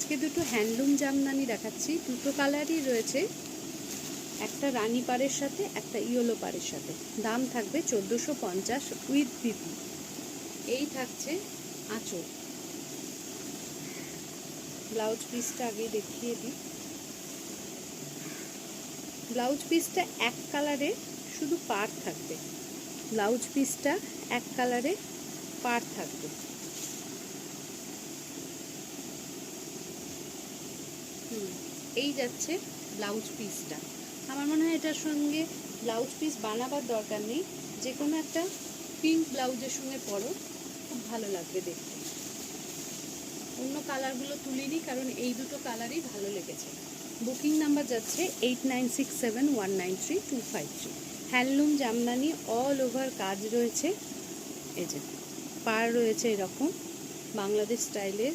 আজকে দুটো হ্যান্ডলুম জামদানি দেখাচ্ছি, দুটো কালারই রয়েছে, একটা রানী পাড়ের সাথে একটা ইয়েলো পাড়ের সাথে। দাম থাকবে 1450 উইথ বিপি। এই থাকছে আঁচল। ব্লাউজ পিসটা আগে দেখিয়ে দিই। ব্লাউজ পিসটা এক কালারে শুধু পাড় থাকবে, ব্লাউজ পিসটা এক কালারে পাড় থাকবে। এই যাচ্ছে ব্লাউজ পিসটা। আমার মনে হয় এটার সঙ্গে ব্লাউজ পিস বানাবার দরকার নেই, যে কোনো একটা পিঙ্ক ব্লাউজের সঙ্গে পরো, খুব ভালো লাগবে দেখতে। অন্য কালারগুলো তুলিনি কারণ এই দুটো কালারই ভালো লেগেছে। বুকিং নাম্বার যাচ্ছে 8967193253। হ্যান্ডলুম জামদানি, অল ওভার কাজ রয়েছে। এই যে পাড় রয়েছে এরকম বাংলাদেশ স্টাইলের